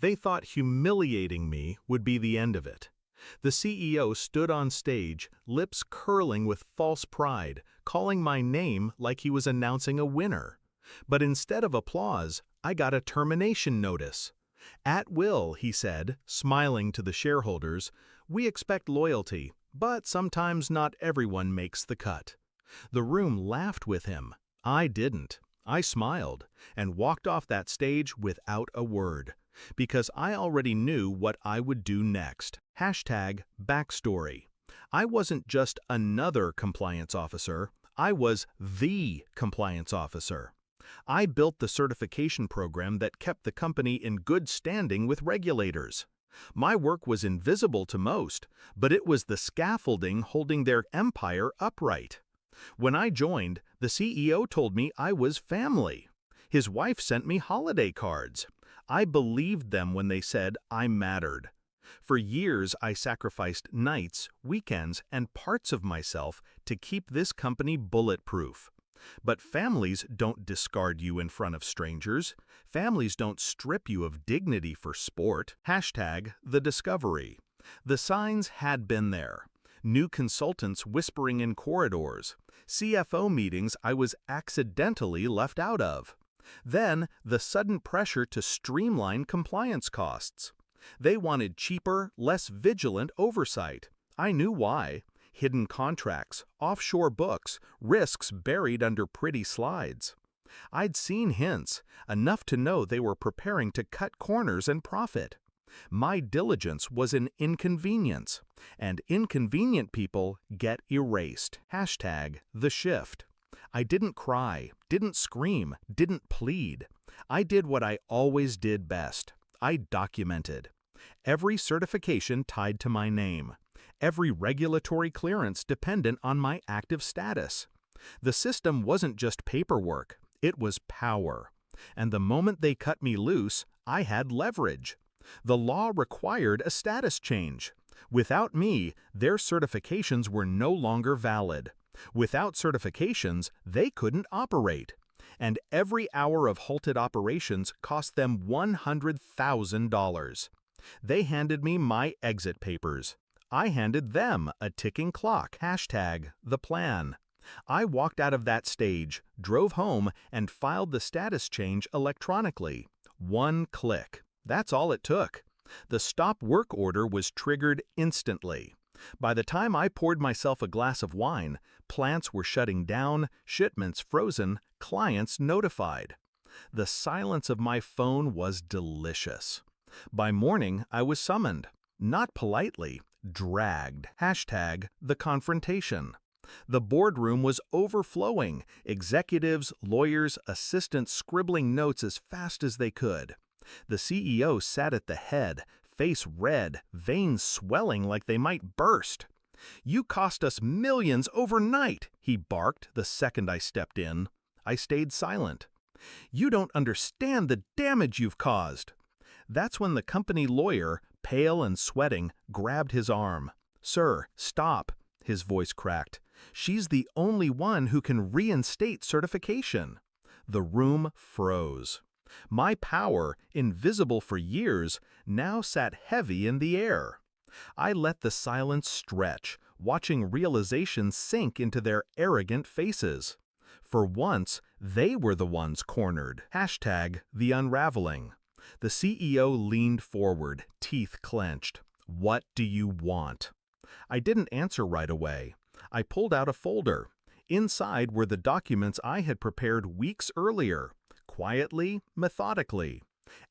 They thought humiliating me would be the end of it. The CEO stood on stage, lips curling with false pride, calling my name like he was announcing a winner. But instead of applause, I got a termination notice. "At will," he said, smiling to the shareholders, "we expect loyalty, but sometimes not everyone makes the cut." The room laughed with him. I didn't. I smiled and walked off that stage without a word, because I already knew what I would do next. #backstory. I wasn't just another compliance officer, I was the compliance officer. I built the certification program that kept the company in good standing with regulators. My work was invisible to most, but it was the scaffolding holding their empire upright. When I joined, the CEO told me I was family. His wife sent me holiday cards. I believed them when they said I mattered. For years, I sacrificed nights, weekends, and parts of myself to keep this company bulletproof. But families don't discard you in front of strangers. Families don't strip you of dignity for sport. #the discovery. The signs had been there. New consultants whispering in corridors. CFO meetings I was accidentally left out of. Then, the sudden pressure to streamline compliance costs. They wanted cheaper, less vigilant oversight. I knew why. Hidden contracts, offshore books, risks buried under pretty slides. I'd seen hints, enough to know they were preparing to cut corners and profit. My diligence was an inconvenience, and inconvenient people get erased. #the shift. I didn't cry, didn't scream, didn't plead. I did what I always did best. I documented. Every certification tied to my name. Every regulatory clearance dependent on my active status. The system wasn't just paperwork, it was power. And the moment they cut me loose, I had leverage. The law required a status change. Without me, their certifications were no longer valid. Without certifications, they couldn't operate. And every hour of halted operations cost them $100,000. They handed me my exit papers. I handed them a ticking clock. #the plan. I walked out of that stage, drove home, and filed the status change electronically. One click. That's all it took. The stop work order was triggered instantly. By the time I poured myself a glass of wine, plants were shutting down, shipments frozen, clients notified. The silence of my phone was delicious. By morning, I was summoned. Not politely, dragged. #the confrontation. The boardroom was overflowing, executives, lawyers, assistants scribbling notes as fast as they could. The CEO sat at the head, face red, veins swelling like they might burst. "You cost us millions overnight," he barked the second I stepped in. I stayed silent. "You don't understand the damage you've caused." That's when the company lawyer, pale and sweating, grabbed his arm. "Sir, stop," his voice cracked. "She's the only one who can reinstate certification." The room froze. My power, invisible for years, now sat heavy in the air. I let the silence stretch, watching realization sink into their arrogant faces. For once, they were the ones cornered. #the unraveling. The CEO leaned forward, teeth clenched. "What do you want?" I didn't answer right away. I pulled out a folder. Inside were the documents I had prepared weeks earlier. Quietly, methodically.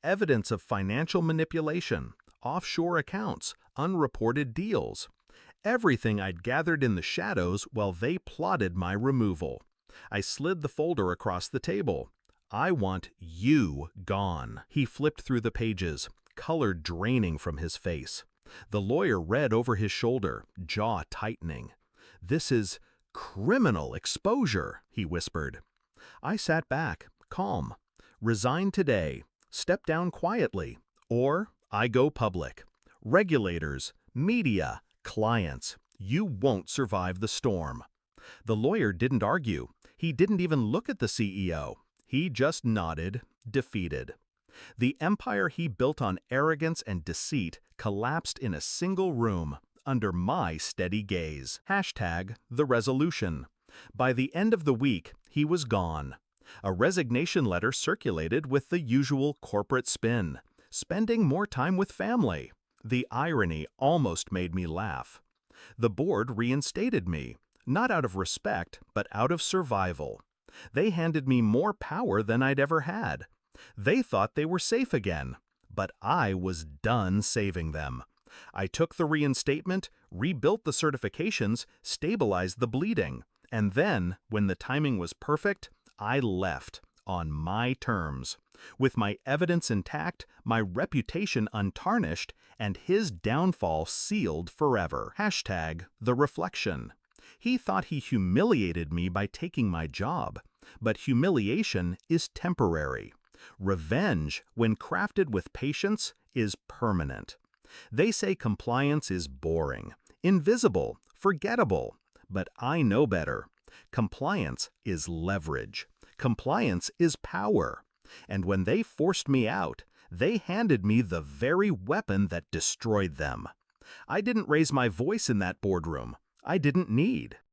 Evidence of financial manipulation, offshore accounts, unreported deals. Everything I'd gathered in the shadows while they plotted my removal. I slid the folder across the table. "I want you gone." He flipped through the pages, color draining from his face. The lawyer read over his shoulder, jaw tightening. "This is criminal exposure," he whispered. I sat back, calm. "Resign today. Step down quietly. Or I go public. Regulators, media, clients, you won't survive the storm." The lawyer didn't argue. He didn't even look at the CEO. He just nodded, defeated. The empire he built on arrogance and deceit collapsed in a single room, under my steady gaze. Hashtag the resolution. By the end of the week, he was gone. A resignation letter circulated with the usual corporate spin, spending more time with family. The irony almost made me laugh. The board reinstated me, not out of respect, but out of survival. They handed me more power than I'd ever had. They thought they were safe again, but I was done saving them. I took the reinstatement, rebuilt the certifications, stabilized the bleeding, and then, when the timing was perfect, I left on my terms, with my evidence intact, my reputation untarnished, and his downfall sealed forever. Hashtag the reflection. He thought he humiliated me by taking my job, but humiliation is temporary. Revenge, when crafted with patience, is permanent. They say compliance is boring, invisible, forgettable, but I know better. Compliance is leverage. Compliance is power. And when they forced me out, they handed me the very weapon that destroyed them. I didn't raise my voice in that boardroom. I didn't need.